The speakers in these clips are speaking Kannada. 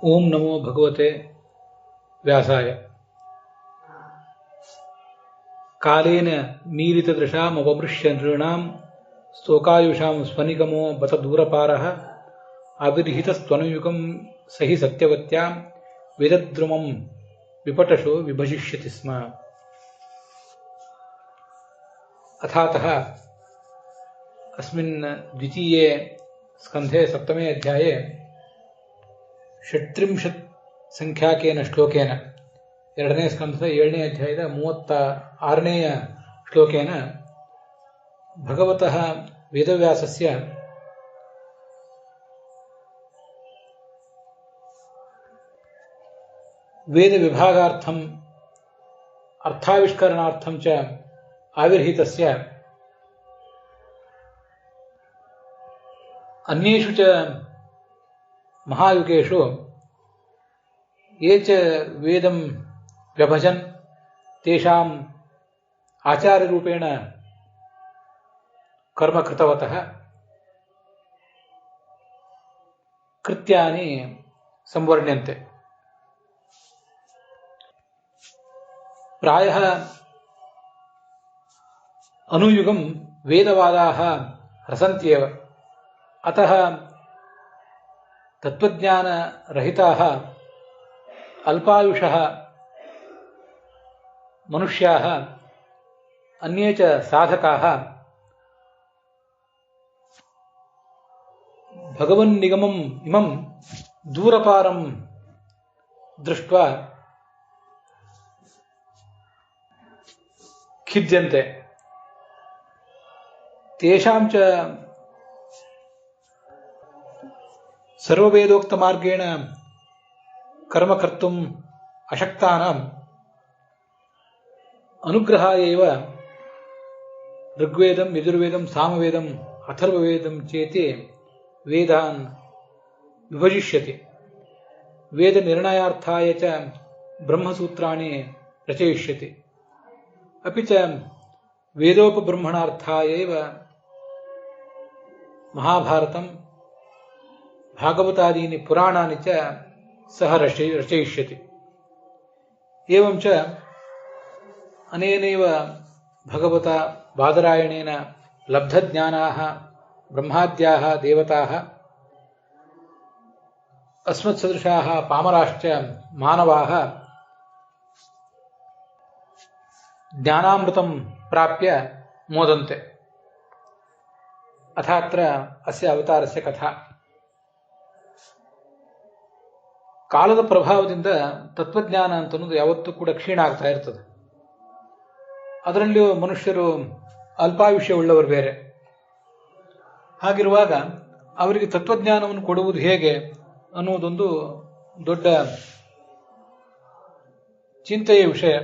ಓಂ ನಮೋ ಭಗವತೆ ವ್ಯಾಸಾಯ. ಕಾಲೇನ ಮೀಲಿತದೃಶಾಮವಮೃಶ್ಯ ನೃಣಾಂ ಸ್ತೋಕಾಯುಷಾಂ ಸ್ವನಿಗಮೋ ಬತ ದೂರಪಾರಃ ಅವಿರ್ಹಿತಸ್ತ್ವನುಯುಗಂ ಸಹಿ ಸತ್ಯವತ್ಯಾಂ ವೇದದ್ರುಮಂ ವಿಪಟಶೋ ವಿಭಜಿಷ್ಯತಿ ಸ್ಮ. ಅಥಾತಃ ಅಸ್ಮಿನ್ ದ್ವಿತೀಯೇ ಸ್ಕಂಧೆ ಸಪ್ತಮೇ ಅಧ್ಯಾಯೇ ಷಟ್ತ್ರಿಂಶತ್ ಸಂಖ್ಯಾಕೇನ ಶ್ಲೋಕೇನ ಎರಡನೇ ಸ್ಕಂಧದ 7ನೇ ಅಧ್ಯಾಯದ 36ನೇಯ ಶ್ಲೋಕೇನ ಭಗವತಃ ವೇದವ್ಯಾಸಸ್ಯ ವೇದ ವಿಭಾಗಾರ್ಥಂ ಅರ್ಥಾವಿಷ್ಕರಣಾರ್ಥಂ ಚ ಆವಿರ್ಹಿತಸ್ಯ ಅನ್ಯೇಷು ಚ ಮಹಾಯುಗೇಷು ಯೇ ಚ ವೇದಂ ವ್ಯಭಜನ್ ತೇಷಾಂ ಆಚಾರ್ಯರೂಪೇಣ ಕರ್ಮ ಕೃತವತಃ ಕೃತ್ಯಾನಿ ಸಂವರ್ಣ್ಯಂತೆ. ಪ್ರಾಯಃ ಅನುಯುಗಂ ವೇದವಾದಾಃ ರಸಂತ್ಯೇವ. ಅತಃ ತತ್ವಜ್ಞಾನರಹಿತಾಃ ಅಲ್ಪಾಯುಷಃ ಮನುಷ್ಯಾಃ ಅನ್ಯೇ ಚ ಸಾಧಕಾಃ ಭಗವನ್ನಿಗಮಂ ಇಮಂ ದೂರಪಾರಂ ದೃಷ್ಟ್ವಾ ಖಿದ್ಯಂತೆ. ತೇಷಾಂ ಚ ಸರ್ವವೇದೋಕ್ತ ಮಾರ್ಗೇಣ ಕರ್ಮ ಕರ್ತುಂ ಅಶಕ್ತಾನಾಂ ಅನುಗ್ರಹಾಯ ಏವ ಋಗ್ವೇದಂ ಯಜುರ್ವೇದಂ ಸಾಮವೇದಂ ಅಥರ್ವವೇದಂ ಚೇತಿ ವೇದಾನ್ ವಿಭಜಿಷ್ಯತಿ. ವೇದ ನಿರ್ಣಯಾರ್ಥಾಯ ಚ ಬ್ರಹ್ಮಸೂತ್ರಾಣಿ ರಚಯಿಷ್ಯತಿ. ಅಪಿ ಚ ವೇದೋಪಬ್ರಹ್ಮಣಾರ್ಥಾಯ ಏವ ಮಹಾಭಾರತಂ ಭಾಗವತಾದೀನಿ ಪುರಾಣಾನಿ ಚ ಸಹ ರಚಯಿಷ್ಯತಿ. ಏವಂ ಚ ಅನೇನೈವ ಭಗವತಾ ಬಾದರಾಯಣೇನ ಲಬ್ಧಜ್ಞಾನಾಃ ಬ್ರಹ್ಮಾದ್ಯಾಃ ದೇವತಾಃ ಅಸ್ಮತ್ಸದೃಶಾಃ ಪಾಮರಾಶ್ಚ ಮಾನವಾಃ ಜ್ಞಾನಾಮೃತಂ ಪ್ರಾಪ್ಯ ಮೋದಂತೆ. ಅಥಾತ್ರ ಅಸ್ಯ ಅವತಾರಸ್ಯ ಕಥಾ. ಕಾಲದ ಪ್ರಭಾವದಿಂದ ತತ್ವಜ್ಞಾನ ಅಂತನ್ನೋದು ಯಾವತ್ತೂ ಕೂಡ ಕ್ಷೀಣ ಆಗ್ತಾ ಇರ್ತದೆ. ಅದರಲ್ಲಿಯೂ ಮನುಷ್ಯರು ಅಲ್ಪಾಯುಷ್ಯ ಉಳ್ಳವರು ಬೇರೆ. ಹಾಗಿರುವಾಗ ಅವರಿಗೆ ತತ್ವಜ್ಞಾನವನ್ನು ಕೊಡುವುದು ಹೇಗೆ ಅನ್ನುವುದೊಂದು ದೊಡ್ಡ ಚಿಂತೆಯ ವಿಷಯ,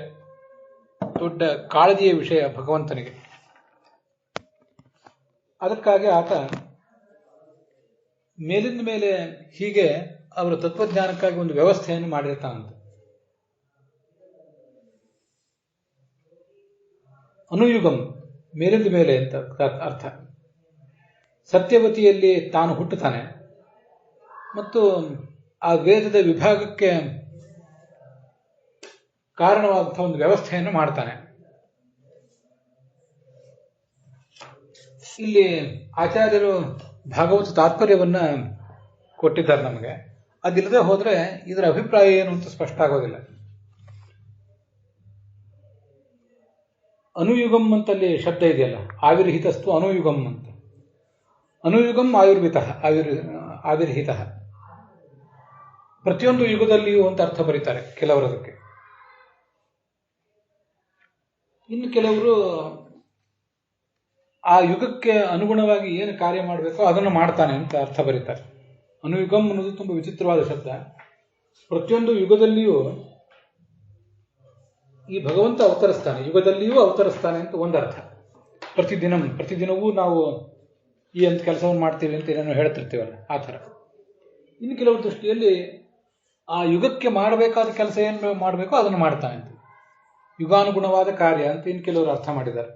ದೊಡ್ಡ ಕಾಳಜಿಯ ವಿಷಯ ಭಗವಂತನಿಗೆ. ಅದಕ್ಕಾಗಿ ಆತ ಮೇಲಿಂದ ಮೇಲೆ ಹೀಗೆ ಅವರ ತತ್ವಜ್ಞಾನಕ್ಕಾಗಿ ಒಂದು ವ್ಯವಸ್ಥೆಯನ್ನು ಮಾಡಿರ್ತಾನಂತೆ. ಅನುಯುಗಂ ಮೇಲಿಂದ ಮೇಲೆ ಅಂತ ಅರ್ಥ. ಸತ್ಯವತಿಯಲ್ಲಿ ತಾನು ಹುಟ್ಟುತ್ತಾನೆ ಮತ್ತು ಆ ವೇದದ ವಿಭಾಗಕ್ಕೆ ಕಾರಣವಾದಂತಹ ಒಂದು ವ್ಯವಸ್ಥೆಯನ್ನು ಮಾಡ್ತಾನೆ. ಇಲ್ಲಿ ಆಚಾರ್ಯರು ಭಾಗವತ ತಾತ್ಪರ್ಯವನ್ನ ಕೊಟ್ಟಿದ್ದಾರೆ ನಮಗೆ. ಅದಿಲ್ಲದೆ ಹೋದ್ರೆ ಇದರ ಅಭಿಪ್ರಾಯ ಏನು ಅಂತ ಸ್ಪಷ್ಟ ಆಗೋದಿಲ್ಲ. ಅನುಯುಗಂ ಅಂತಲ್ಲಿ ಶಬ್ದ ಇದೆಯಲ್ಲ, ಆವಿರ್ಹಿತಸ್ತು ಅನುಯುಗಂ ಅಂತ. ಅನುಯುಗಂ ಆವಿರ್ಹಿತ. ಪ್ರತಿಯೊಂದು ಯುಗದಲ್ಲಿಯೂ ಅಂತ ಅರ್ಥ ಬರೀತಾರೆ ಕೆಲವರು ಅದಕ್ಕೆ. ಇನ್ನು ಕೆಲವರು ಆ ಯುಗಕ್ಕೆ ಅನುಗುಣವಾಗಿ ಏನು ಕಾರ್ಯ ಮಾಡಬೇಕೋ ಅದನ್ನು ಮಾಡ್ತಾನೆ ಅಂತ ಅರ್ಥ ಬರೀತಾರೆ. ಅನುಯುಗಂ ಅನ್ನೋದು ತುಂಬಾ ವಿಚಿತ್ರವಾದ ಶಬ್ದ. ಪ್ರತಿಯೊಂದು ಯುಗದಲ್ಲಿಯೂ ಈ ಭಗವಂತ ಅವತರಿಸ್ತಾನೆ, ಯುಗದಲ್ಲಿಯೂ ಅವತರಿಸ್ತಾನೆ ಅಂತ ಒಂದರ್ಥ. ಪ್ರತಿದಿನವೂ ನಾವು ಈ ಅಂತ ಕೆಲಸವನ್ನು ಮಾಡ್ತೀವಿ ಅಂತ ಏನೇನೋ ಹೇಳ್ತಿರ್ತೀವಲ್ಲ, ಆ ಥರ. ಇನ್ನು ಕೆಲವ್ರ ದೃಷ್ಟಿಯಲ್ಲಿ ಆ ಯುಗಕ್ಕೆ ಮಾಡಬೇಕಾದ ಕೆಲಸ ಏನು ಮಾಡಬೇಕೋ ಅದನ್ನು ಮಾಡ್ತಾನೆ ಅಂತ, ಯುಗಾನುಗುಣವಾದ ಕಾರ್ಯ ಅಂತ ಇನ್ನು ಕೆಲವರು ಅರ್ಥ ಮಾಡಿದ್ದಾರೆ.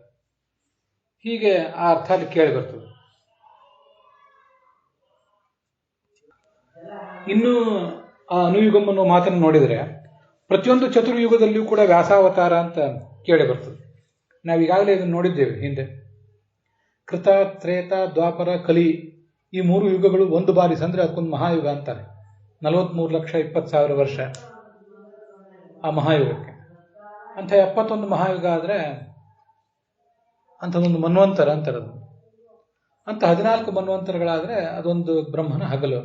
ಹೀಗೆ ಆ ಅರ್ಥ ಅಲ್ಲಿ ಕೇಳಿ ಬರ್ತದೆ. ಇನ್ನು ಆ ಅನುಯುಗಂ ಅನ್ನೋ ಮಾತನ್ನು ನೋಡಿದರೆ ಪ್ರತಿಯೊಂದು ಚತುರ್ಯುಗದಲ್ಲಿಯೂ ಕೂಡ ವ್ಯಾಸಾವತಾರ ಅಂತ ಕೇಳಿ ಬರ್ತದೆ. ನಾವು ಈಗಾಗಲೇ ಇದನ್ನು ನೋಡಿದ್ದೇವೆ ಹಿಂದೆ. ಕೃತ, ತ್ರೇತ, ದ್ವಾಪರ, ಕಲಿ ಈ 3 ಯುಗಗಳು ಒಂದು ಬಾರಿ ಸಂದ್ರೆ ಅದಕ್ಕೊಂದು ಮಹಾಯುಗ ಅಂತಾರೆ. 43,20,000 ವರ್ಷ ಆ ಮಹಾಯುಗಕ್ಕೆ. ಅಂಥ 71 ಮಹಾಯುಗ ಆದರೆ ಅಂಥದ್ದೊಂದು ಮನ್ವಂತರ ಅಂತಾರದು. ಅಂಥ 14 ಮನ್ವಂತರಗಳಾದರೆ ಅದೊಂದು ಬ್ರಹ್ಮನ ಹಗಲು.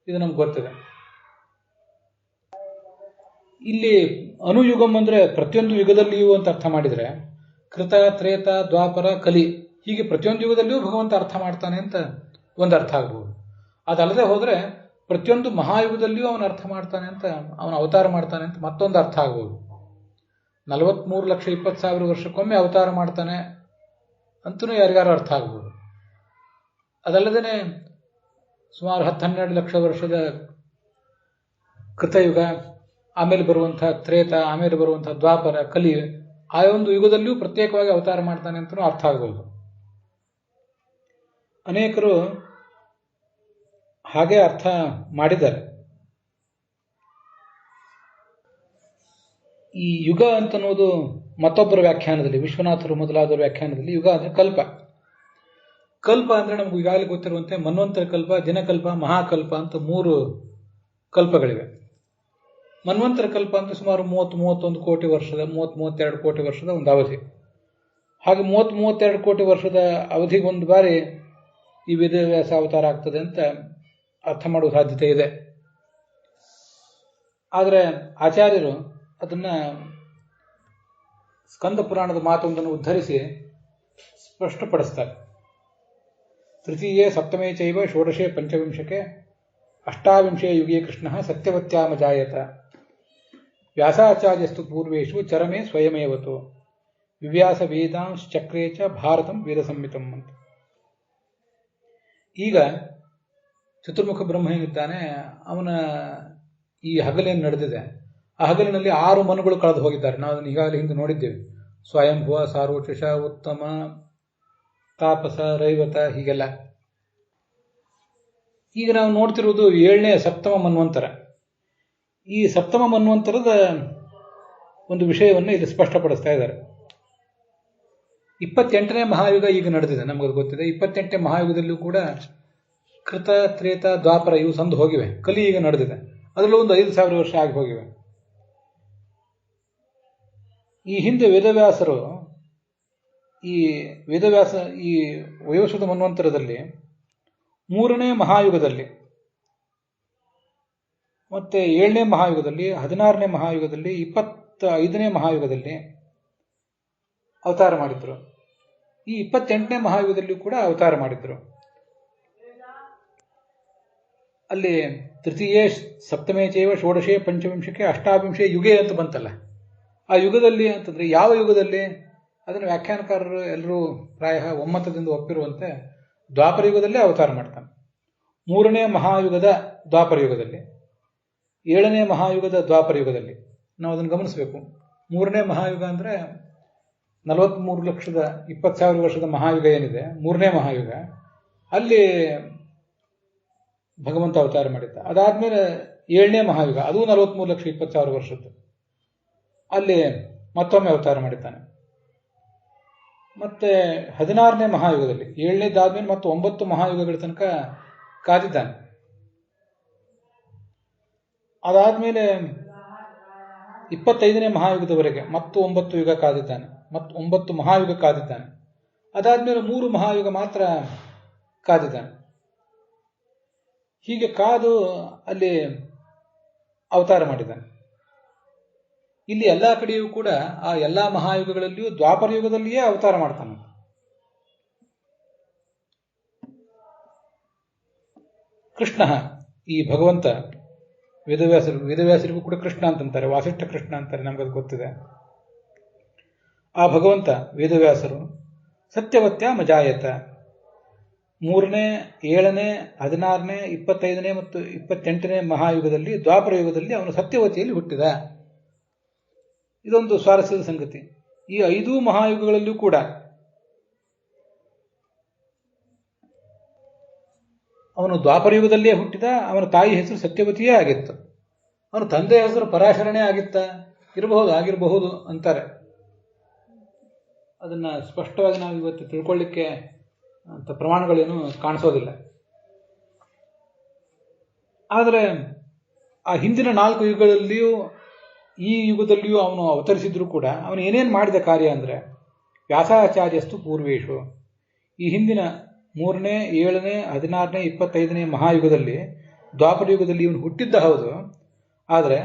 ಇದು ನಮ್ಗೆ ಗೊತ್ತಿದೆ. ಇಲ್ಲಿ ಅನುಯುಗಂ ಅಂದರೆ ಪ್ರತಿಯೊಂದು ಯುಗದಲ್ಲಿಯೂ ಅಂತ ಅರ್ಥ ಮಾಡಿದರೆ ಕೃತ, ತ್ರೇತ, ದ್ವಾಪರ, ಕಲಿ ಹೀಗೆ ಪ್ರತಿಯೊಂದು ಯುಗದಲ್ಲಿಯೂ ಭಗವಂತ ಅರ್ಥ ಮಾಡ್ತಾನೆ ಅಂತ ಒಂದು ಅರ್ಥ ಆಗ್ಬೋದು. ಅದಲ್ಲದೆ ಹೋದರೆ ಪ್ರತಿಯೊಂದು ಮಹಾಯುಗದಲ್ಲಿಯೂ ಅವನು ಅರ್ಥ ಮಾಡ್ತಾನೆ ಅಂತ, ಅವನು ಅವತಾರ ಮಾಡ್ತಾನೆ ಅಂತ ಮತ್ತೊಂದು ಅರ್ಥ ಆಗ್ಬೋದು. 43,20,000 ವರ್ಷಕ್ಕೊಮ್ಮೆ ಅವತಾರ ಮಾಡ್ತಾನೆ ಅಂತೂ ಯಾರಿಗಾರು ಅರ್ಥ ಆಗ್ಬೋದು. ಅದಲ್ಲದೇ ಸುಮಾರು 10-12 ಲಕ್ಷ ವರ್ಷದ ಕೃತಯುಗ, ಆಮೇಲೆ ಬರುವಂಥ ತ್ರೇತ, ಆಮೇಲೆ ಬರುವಂಥ ದ್ವಾಪರ, ಕಲಿ ಆ ಒಂದು ಯುಗದಲ್ಲಿಯೂ ಪ್ರತ್ಯೇಕವಾಗಿ ಅವತಾರ ಮಾಡ್ತಾನೆ ಅಂತಲೂ ಅರ್ಥ ಆಗ್ಬೋದು. ಅನೇಕರು ಹಾಗೆ ಅರ್ಥ ಮಾಡಿದ್ದಾರೆ. ಈ ಯುಗ ಅಂತನ್ನೋದು ಮತ್ತೊಬ್ಬರ ವ್ಯಾಖ್ಯಾನದಲ್ಲಿ, ವಿಶ್ವನಾಥರು ಮೊದಲಾದವರ ವ್ಯಾಖ್ಯಾನದಲ್ಲಿ ಯುಗ ಅಂದರೆ ಕಲ್ಪ. ಕಲ್ಪ ಅಂದರೆ ನಮ್ಗೆ ಈಗಾಗಲೇ ಗೊತ್ತಿರುವಂತೆ ಮನ್ವಂತರ ಕಲ್ಪ, ದಿನಕಲ್ಪ, ಮಹಾಕಲ್ಪ ಅಂತ 3 ಕಲ್ಪಗಳಿವೆ. ಮನ್ವಂತರ ಕಲ್ಪ ಅಂತ ಸುಮಾರು 30-31 ಕೋಟಿ ವರ್ಷದ, 30-32 ಕೋಟಿ ವರ್ಷದ ಒಂದು ಅವಧಿ. ಹಾಗೆ 30-32 ಕೋಟಿ ವರ್ಷದ ಅವಧಿಗೆ ಒಂದು ಬಾರಿ ಈ ವೇದವ್ಯಾಸ ಅವತಾರ ಆಗ್ತದೆ ಅಂತ ಅರ್ಥ ಮಾಡುವ ಸಾಧ್ಯತೆ ಇದೆ. ಆದರೆ ಆಚಾರ್ಯರು ಅದನ್ನ ಸ್ಕಂದ ಪುರಾಣದ ಮಾತೊಂದನ್ನು ಉದ್ಧರಿಸಿ ಸ್ಪಷ್ಟಪಡಿಸ್ತಾರೆ. ತೃತೀಯೇ ಸಪ್ತಮೇ ಚೈವ ಷೋಡಶೇ ಪಂಚವಿಂಶಕೆ ಅಷ್ಟಾವಿಂಶೇ ಯುಗೇ ಕೃಷ್ಣ ಸತ್ಯವತ್ಯಾಮಜಾಯತ ವ್ಯಾಸಾಚಾರ್ಯಸ್ತು ಪೂರ್ವೇಶು ಚರಮೇ ಸ್ವಯಮೇವತು ವಿವ್ಯಾಸ ವೇದಾಂಶ್ಚಕ್ರೇ ಚ ಭಾರತಂ ವೇದ ಸಂಹಿತಂ ಅಂತ. ಈಗ ಚತುರ್ಮುಖ ಬ್ರಹ್ಮ ಏನಿದ್ದಾನೆ, ಅವನ ಈ ಹಗಲೇನು ನಡೆದಿದೆ, ಆ ಹಗಲಿನಲ್ಲಿ 6 ಮನುಗಳು ಕಳೆದು ಹೋಗಿದ್ದಾರೆ. ನಾವು ಅದನ್ನು ಈಗಾಗಲೇ ಹಿಂದೆ ನೋಡಿದ್ದೇವೆ. ಸ್ವಯಂಭುವ, ಸಾರೋಚಷ, ಉತ್ತಮ, ತಾಪಸ, ರೈವತ ಹೀಗೆಲ್ಲ. ಈಗ ನಾವು ನೋಡ್ತಿರುವುದು 7ನೇ ಸಪ್ತಮ ಮನ್ವಂತರ. ಈ ಸಪ್ತಮ ಮನ್ವಂತರದ ಒಂದು ವಿಷಯವನ್ನು ಇಲ್ಲಿ ಸ್ಪಷ್ಟಪಡಿಸ್ತಾ ಇದ್ದಾರೆ. 28ನೇ ಮಹಾಯುಗ ಈಗ ನಡೆದಿದೆ, ನಮಗದು ಗೊತ್ತಿದೆ. 28ನೇ ಮಹಾಯುಗದಲ್ಲೂ ಕೂಡ ಕೃತ, ತ್ರೇತ, ದ್ವಾಪರ ಇವು ಸಂದು ಹೋಗಿವೆ. ಕಲಿ ಈಗ ನಡೆದಿದೆ, ಅದರಲ್ಲೂ ಒಂದು 5,000 ವರ್ಷ ಆಗಿ ಹೋಗಿವೆ. ಈ ಹಿಂದೆ ವೇದವ್ಯಾಸರು ಈ ವಯೋಸುತ ಮನ್ವಂತರದಲ್ಲಿ 3ನೇ ಮಹಾಯುಗದಲ್ಲಿ ಮತ್ತೆ 7ನೇ ಮಹಾಯುಗದಲ್ಲಿ, 16ನೇ ಮಹಾಯುಗದಲ್ಲಿ, 25ನೇ ಮಹಾಯುಗದಲ್ಲಿ ಅವತಾರ ಮಾಡಿದ್ರು. ಈ 28ನೇ ಮಹಾಯುಗದಲ್ಲಿ ಕೂಡ ಅವತಾರ ಮಾಡಿದ್ರು. ಅಲ್ಲಿ ತೃತೀಯೇ ಸಪ್ತಮೇ ಚೈವ ಷೋಡಶೇ ಪಂಚವಿಂಶಕ್ಕೆ ಅಷ್ಟಾವಿಂಶೇ ಯುಗೇ ಅಂತ ಬಂತಲ್ಲ. ಆ ಯುಗದಲ್ಲಿ ಅಂತಂದ್ರೆ ಯಾವ ಯುಗದಲ್ಲಿ, ಅದನ್ನು ವ್ಯಾಖ್ಯಾನಕಾರರು ಎಲ್ಲರೂ ಪ್ರಾಯ ಒಮ್ಮತದಿಂದ ಒಪ್ಪಿರುವಂತೆ ದ್ವಾಪರ ಯುಗದಲ್ಲೇ ಅವತಾರ ಮಾಡ್ತಾನೆ. 3ನೇ ಮಹಾಯುಗದ ದ್ವಾಪರ ಯುಗದಲ್ಲಿ, 7ನೇ ಮಹಾಯುಗದ ದ್ವಾಪರ ಯುಗದಲ್ಲಿ ನಾವು ಅದನ್ನು ಗಮನಿಸಬೇಕು. 3ನೇ ಮಹಾಯುಗ ಅಂದರೆ 43,20,000 ವರ್ಷದ ಮಹಾಯುಗ ಏನಿದೆ, 3ನೇ ಮಹಾಯುಗ, ಅಲ್ಲಿ ಭಗವಂತ ಅವತಾರ ಮಾಡಿದ್ದ. ಅದಾದ್ಮೇಲೆ 7ನೇ ಮಹಾಯುಗ, ಅದು 43,20,000 ವರ್ಷದ್ದು, ಅಲ್ಲಿ ಮತ್ತೊಮ್ಮೆ ಅವತಾರ ಮಾಡಿದ್ದಾನೆ. ಮತ್ತೆ 16ನೇ ಮಹಾಯುಗದಲ್ಲಿ, 7ನೇದಾದ್ಮೇಲೆ ಮತ್ತು 9 ಮಹಾಯುಗಗಳ ತನಕ ಕಾದಿದ್ದಾನೆ. ಅದಾದ್ಮೇಲೆ 25ನೇ ಮಹಾಯುಗದವರೆಗೆ ಮತ್ತು 9 ಯುಗ ಕಾದಿದ್ದಾನೆ, ಮತ್ತು 9 ಮಹಾಯುಗ ಕಾದಿದ್ದಾನೆ. ಅದಾದ್ಮೇಲೆ 3 ಮಹಾಯುಗ ಮಾತ್ರ ಕಾದಿದ್ದಾನೆ. ಹೀಗೆ ಕಾದು ಅಲ್ಲಿ ಅವತಾರ ಮಾಡಿದ್ದಾನೆ. ಇಲ್ಲಿ ಎಲ್ಲ ಕಡೆಯೂ ಕೂಡ ಆ ಎಲ್ಲಾ ಮಹಾಯುಗಗಳಲ್ಲಿಯೂ ದ್ವಾಪರ ಯುಗದಲ್ಲಿಯೇ ಅವತಾರ ಮಾಡ್ತಾನೆ. ಕೃಷ್ಣ, ಈ ಭಗವಂತ, ವೇದವ್ಯಾಸರಿಗೂ ಕೂಡ ಕೃಷ್ಣ ಅಂತಂತಾರೆ, ವಾಸಿಷ್ಠ ಕೃಷ್ಣ ಅಂತಾರೆ, ನಮಗದು ಗೊತ್ತಿದೆ. ಆ ಭಗವಂತ ವೇದವ್ಯಾಸರು ಸತ್ಯವತ್ಯ ಮಜಾಯತ 3ನೇ, 7ನೇ, 16ನೇ, 25ನೇ ಮತ್ತು 28ನೇ ಮಹಾಯುಗದಲ್ಲಿ, ದ್ವಾಪರ ಯುಗದಲ್ಲಿ ಅವನು ಸತ್ಯವತಿಯಲ್ಲಿ ಹುಟ್ಟಿದ. ಇದೊಂದು ಸ್ವಾರಸ್ಯದ ಸಂಗತಿ. ಈ 5 ಮಹಾಯುಗಗಳಲ್ಲೂ ಕೂಡ ಅವನು ದ್ವಾಪರ ಯುಗದಲ್ಲೇ ಹುಟ್ಟಿದ. ಅವನ ತಾಯಿ ಹೆಸರು ಸತ್ಯವತಿಯೇ ಆಗಿತ್ತು. ಅವನು ತಂದೆ ಹೆಸರು ಪರಾಶರನೇ ಆಗಿರಬಹುದು ಅಂತಾರೆ. ಅದನ್ನ ಸ್ಪಷ್ಟವಾಗಿ ನಾವು ಇವತ್ತು ತಿಳ್ಕೊಳ್ಳಿಕ್ಕೆ ಅಂತ ಪ್ರಮಾಣಗಳೇನು ಕಾಣಿಸೋದಿಲ್ಲ. ಆದರೆ ಆ ಹಿಂದಿನ 4 ಯುಗಗಳಲ್ಲಿಯೂ ಈ ಯುಗದಲ್ಲಿಯೂ ಅವನು ಅವತರಿಸಿದ್ರು ಕೂಡ ಅವನು ಏನೇನು ಮಾಡಿದ ಕಾರ್ಯ ಅಂದರೆ, ವ್ಯಾಸಾಚಾರ್ಯಸ್ತು ಪೂರ್ವೇಶು, ಈ ಹಿಂದಿನ 3ನೇ 7ನೇ 16ನೇ 25ನೇ ಮಹಾಯುಗದಲ್ಲಿ, ದ್ವಾಪರ ಯುಗದಲ್ಲಿ ಇವನು ಹುಟ್ಟಿದ್ದ ಹೌದು. ಆದರೆ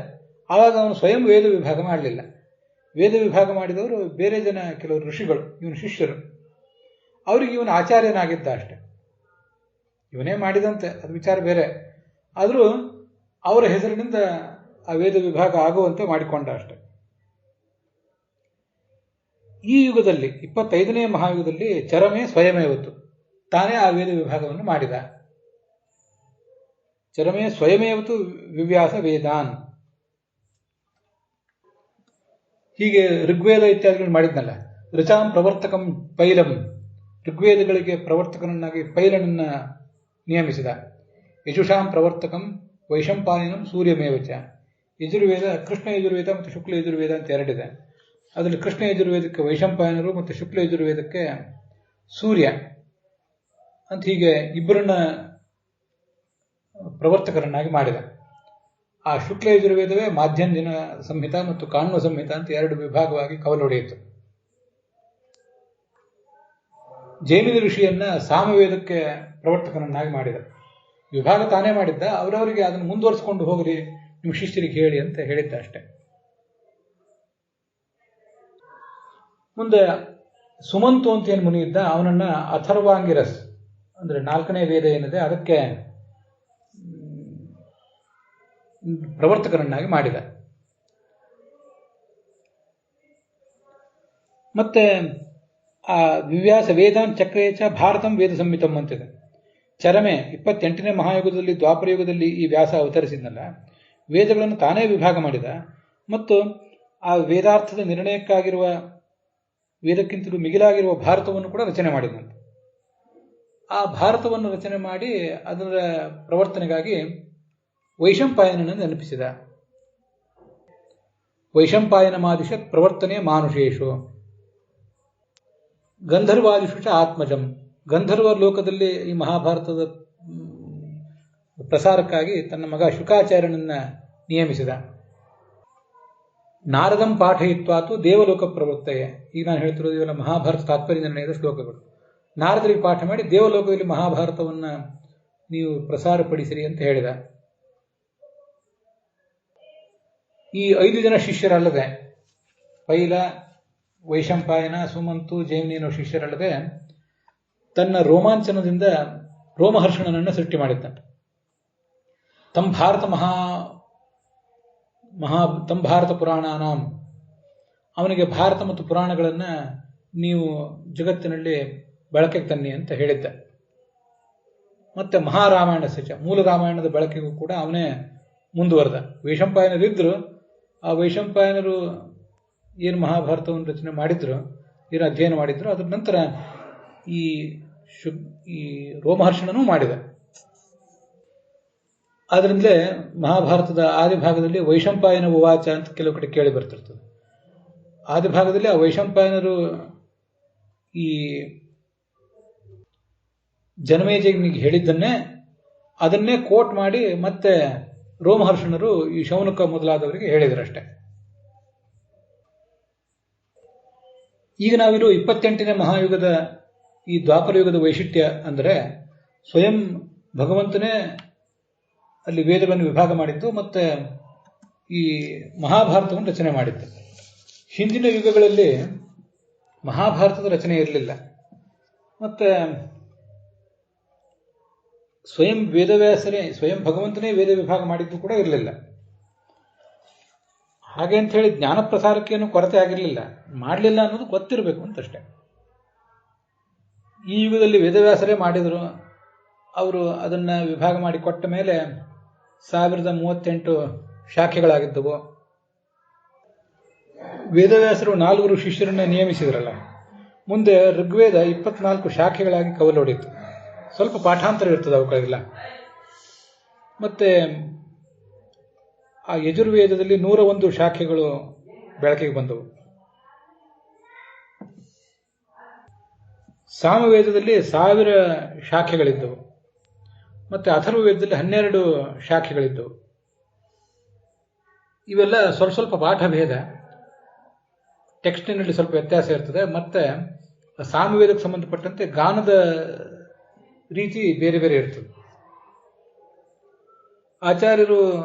ಆವಾಗ ಅವನು ಸ್ವಯಂ ವೇದ ವಿಭಾಗ ಮಾಡಲಿಲ್ಲ. ವೇದ ವಿಭಾಗ ಮಾಡಿದವರು ಬೇರೆ ಜನ, ಕೆಲವರು ಋಷಿಗಳು, ಇವನು ಶಿಷ್ಯರು. ಅವರಿಗೆ ಇವನು ಆಚಾರ್ಯನಾಗಿದ್ದ ಅಷ್ಟೆ. ಇವನೇ ಮಾಡಿದಂತೆ, ಅದು ವಿಚಾರ ಬೇರೆ. ಆದರೂ ಅವರ ಹೆಸರಿನಿಂದ ಆ ವೇದ ವಿಭಾಗ ಆಗುವಂತೆ ಮಾಡಿಕೊಂಡ ಅಷ್ಟೆ. ಈ ಯುಗದಲ್ಲಿ 25ನೇ ಮಹಾಯುಗದಲ್ಲಿ ಚರಮೇ ಸ್ವಯಮೇವತ್ತು, ತಾನೇ ಆ ವೇದ ವಿಭಾಗವನ್ನು ಮಾಡಿದ. ಚರಮೇ ಸ್ವಯಮೇವತ್ತು ವಿವ್ಯಾಸ ವೇದಾನ್. ಹೀಗೆ ಋಗ್ವೇದ ಇತ್ಯಾದಿಗಳನ್ನು ಮಾಡಿದ್ನಲ್ಲ. ಋಚಾಂ ಪ್ರವರ್ತಕಂ ಪೈಲಂ, ಋಗ್ವೇದಗಳಿಗೆ ಪ್ರವರ್ತಕನನ್ನಾಗಿ ಪೈಲನನ್ನ ನಿಯಮಿಸಿದ. ಯಜುಷಾಂ ಪ್ರವರ್ತಕಂ ವೈಶಂಪಾಯನಂ ಸೂರ್ಯಮೇವಚ. ಯಜುರ್ವೇದ, ಕೃಷ್ಣ ಯಜುರ್ವೇದ ಮತ್ತು ಶುಕ್ಲ ಯಜುರ್ವೇದ ಅಂತ ಎರಡಿದೆ. ಅದರಲ್ಲಿ ಕೃಷ್ಣ ಯಜುರ್ವೇದಕ್ಕೆ ವೈಶಂಪಾಯನರು ಮತ್ತು ಶುಕ್ಲ ಯಜುರ್ವೇದಕ್ಕೆ ಸೂರ್ಯ ಅಂತ ಹೀಗೆ ಇಬ್ಬರನ್ನ ಪ್ರವರ್ತಕರನ್ನಾಗಿ ಮಾಡಿದ. ಆ ಶುಕ್ಲ ಯಜುರ್ವೇದವೇ ಮಾಧ್ಯಂದಿನ ಸಂಹಿತ ಮತ್ತು ಕಾಣ್ವ ಸಂಹಿತ ಅಂತ 2 ವಿಭಾಗವಾಗಿ ಕವಲೊಡೆಯಿತು. ಜೈಮಿನಿ ಋಷಿಯನ್ನ ಸಾಮವೇದಕ್ಕೆ ಪ್ರವರ್ತಕನನ್ನಾಗಿ ಮಾಡಿದ. ವಿಭಾಗ ತಾನೇ ಮಾಡಿದ್ದ, ಅವರವರಿಗೆ ಅದನ್ನು ಮುಂದುವರಿಸಿಕೊಂಡು ಹೋಗ್ರಿ, ನಿಮ್ಮ ಶಿಷ್ಯರಿಗೆ ಹೇಳಿ ಅಂತ ಹೇಳಿದ್ದ ಅಷ್ಟೆ. ಮುಂದೆ ಸುಮಂತು ಅಂತ ಏನು ಮುನಿ ಇದ್ದ, ಅವನನ್ನ ಅಥರ್ವಾಂಗಿರಸ್ ಅಂದ್ರೆ 4ನೇ ವೇದ ಏನಿದೆ ಅದಕ್ಕೆ ಪ್ರವರ್ತಕರನ್ನಾಗಿ ಮಾಡಿದ. ಮತ್ತೆ ಆ ವಿವ್ಯಾಸ ವೇದಾಂತ ಚಕ್ರೇಚ ಭಾರತಂ ವೇದ ಸಂಹಿತಂ ಅಂತಿದೆ. ಚರಮೆ 28ನೇ ಮಹಾಯುಗದಲ್ಲಿ, ದ್ವಾಪರ ಯುಗದಲ್ಲಿ ಈ ವ್ಯಾಸ ಅವತರಿಸಿದ್ನಲ್ಲ, ವೇದಗಳನ್ನು ತಾನೇ ವಿಭಾಗ ಮಾಡಿದ. ಮತ್ತು ಆ ವೇದಾರ್ಥದ ನಿರ್ಣಯಕ್ಕಾಗಿರುವ, ವೇದಕ್ಕಿಂತಲೂ ಮಿಗಿಲಾಗಿರುವ ಭಾರತವನ್ನು ಕೂಡ ರಚನೆ ಮಾಡಿದಂತೆ. ಆ ಭಾರತವನ್ನು ರಚನೆ ಮಾಡಿ ಅದರ ಪ್ರವರ್ತನೆಗಾಗಿ ವೈಶಂಪಾಯನನ್ನು ನೆನಪಿಸಿದ. ವೈಶಂಪಾಯನ ಮಾದಿಶತ್ ಪ್ರವರ್ತನೆ ಮಾನುಷೇಶು ಗಂಧರ್ವಾದಿಷು ಚ ಆತ್ಮಜಂ. ಗಂಧರ್ವ ಲೋಕದಲ್ಲಿ ಈ ಮಹಾಭಾರತದ ಪ್ರಸಾರಕ್ಕಾಗಿ ತನ್ನ ಮಗ ಶುಕಾಚಾರ್ಯನನ್ನ ನಿಯಮಿಸಿದ. ನಾರದಂ ಪಾಠಯಿತ್ವಾತು ದೇವಲೋಕ ಪ್ರವೃತ್ತಯೇ. ಈಗ ನಾನು ಹೇಳ್ತಿರೋದು ಇವೆಲ್ಲ ಮಹಾಭಾರತ ತಾತ್ಪರ್ಯ ನಿರ್ಣಯದ ಶ್ಲೋಕಗಳು. ನಾರದರಿಗೆ ಪಾಠ ಮಾಡಿ ದೇವಲೋಕದಲ್ಲಿ ಮಹಾಭಾರತವನ್ನ ನೀವು ಪ್ರಸಾರಪಡಿಸಿರಿ ಅಂತ ಹೇಳಿದ. ಈ 5 ಜನ ಶಿಷ್ಯರಲ್ಲದೆ, ಪೈಲ, ವೈಶಂಪಾಯನ, ಸುಮಂತು, ಜೈಮಿನಿ ಅನ್ನೋ ಶಿಷ್ಯರಲ್ಲದೆ ತನ್ನ ರೋಮಾಂಚನದಿಂದ ರೋಮಹರ್ಷಣನನ್ನು ಸೃಷ್ಟಿ ಮಾಡಿದ್ದಂತೆ. ತಂ ಭಾರತ ಪುರಾಣಾನಾಂ, ಅವನಿಗೆ ಭಾರತ ಮತ್ತು ಪುರಾಣಗಳನ್ನು ನೀವು ಜಗತ್ತಿನಲ್ಲಿ ಬಳಕೆಗೆ ತನ್ನಿ ಅಂತ ಹೇಳಿದ್ದ. ಮತ್ತೆ ಮಹಾರಾಮಾಯಣ ಸಚ, ಮೂಲ ರಾಮಾಯಣದ ಬಳಕೆಗೂ ಕೂಡ ಅವನೇ ಮುಂದುವರೆದ. ವೈಶಂಪಾಯನರಿದ್ರು, ಆ ವೈಶಂಪಾಯನರು ಏನು ಮಹಾಭಾರತವನ್ನು ರಚನೆ ಮಾಡಿದ್ರು, ಏನು ಅಧ್ಯಯನ ಮಾಡಿದ್ರು, ಅದರ ನಂತರ ಈ ರೋಮಹರ್ಷಣನೂ ಮಾಡಿದ. ಆದ್ರಿಂದಲೇ ಮಹಾಭಾರತದ ಆದಿಭಾಗದಲ್ಲಿ ವೈಶಂಪಾಯನ ಉವಾಚ ಅಂತ ಕೆಲವು ಕಡೆ ಕೇಳಿ ಬರ್ತಿರ್ತದೆ. ಆದಿಭಾಗದಲ್ಲಿ ಆ ವೈಶಂಪಾಯನರು ಈ ಜನಮೇಜಯನಿಗೆ ಹೇಳಿದ್ದನ್ನೇ ಅದನ್ನೇ ಕೋಟ್ ಮಾಡಿ ಮತ್ತೆ ರೋಮಹರ್ಷಣರು ಈ ಶೌನಕ ಮೊದಲಾದವರಿಗೆ ಹೇಳಿದ್ರಷ್ಟೆ. ಈಗ ನಾವಿರೋ 28ನೇ ಮಹಾಯುಗದ ಈ ದ್ವಾಪರ ಯುಗದ ವೈಶಿಷ್ಟ್ಯ ಅಂದರೆ, ಸ್ವಯಂ ಭಗವಂತನೇ ಅಲ್ಲಿ ವೇದಗಳನ್ನು ವಿಭಾಗ ಮಾಡಿದ್ದು, ಮತ್ತೆ ಈ ಮಹಾಭಾರತವನ್ನು ರಚನೆ ಮಾಡಿದ್ದು. ಹಿಂದಿನ ಯುಗಗಳಲ್ಲಿ ಮಹಾಭಾರತದ ರಚನೆ ಇರಲಿಲ್ಲ. ಮತ್ತೆ ಸ್ವಯಂ ವೇದವ್ಯಾಸರೇ, ಸ್ವಯಂ ಭಗವಂತನೇ ವೇದ ವಿಭಾಗ ಮಾಡಿದ್ದು ಕೂಡ ಇರಲಿಲ್ಲ. ಹಾಗೆ ಅಂತ ಹೇಳಿ ಜ್ಞಾನ ಪ್ರಸಾರಕ್ಕೇನು ಕೊರತೆ ಆಗಿರಲಿಲ್ಲ, ಮಾಡಲಿಲ್ಲ ಅನ್ನೋದು ಗೊತ್ತಿರಬೇಕು ಅಂತಷ್ಟೆ. ಈ ಯುಗದಲ್ಲಿ ವೇದವ್ಯಾಸರೇ ಮಾಡಿದರು. ಅವರು ಅದನ್ನ ವಿಭಾಗ ಮಾಡಿ ಕೊಟ್ಟ ಮೇಲೆ 1038 ಶಾಖೆಗಳಾಗಿದ್ದವು. ವೇದವ್ಯಾಸರು 4 ಶಿಷ್ಯರನ್ನ ನಿಯಮಿಸಿದ್ರಲ್ಲ, ಮುಂದೆ ಋಗ್ವೇದ 24 ಶಾಖೆಗಳಾಗಿ ಕವಲೊಡೆಯಿತು. ಸ್ವಲ್ಪ ಪಾಠಾಂತರ ಇರ್ತದೆ ಅವುಗಳಿಗೆಲ್ಲ. ಮತ್ತೆ ಆ ಯಜುರ್ವೇದದಲ್ಲಿ 101 ಶಾಖೆಗಳು ಬೆಳಕಿಗೆ ಬಂದವು. ಸಾಮವೇದದಲ್ಲಿ 1000 ಶಾಖೆಗಳಿದ್ದವು. ಮತ್ತೆ ಅಥರ್ವವೇದದಲ್ಲಿ 12 ಶಾಖೆಗಳಿದ್ದವು. ಇವೆಲ್ಲ ಸ್ವಲ್ಪ ಪಾಠ ಭೇದ, ಟೆಕ್ಸ್ಟಿನಲ್ಲಿ ಸ್ವಲ್ಪ ವ್ಯತ್ಯಾಸ ಇರ್ತದೆ. ಮತ್ತೆ ಸಾಮವೇದಕ್ಕೆ ಸಂಬಂಧಪಟ್ಟಂತೆ ಗಾನದ ರೀತಿ ಬೇರೆ ಬೇರೆ ಇರ್ತದೆ. ಆಚಾರ್ಯರು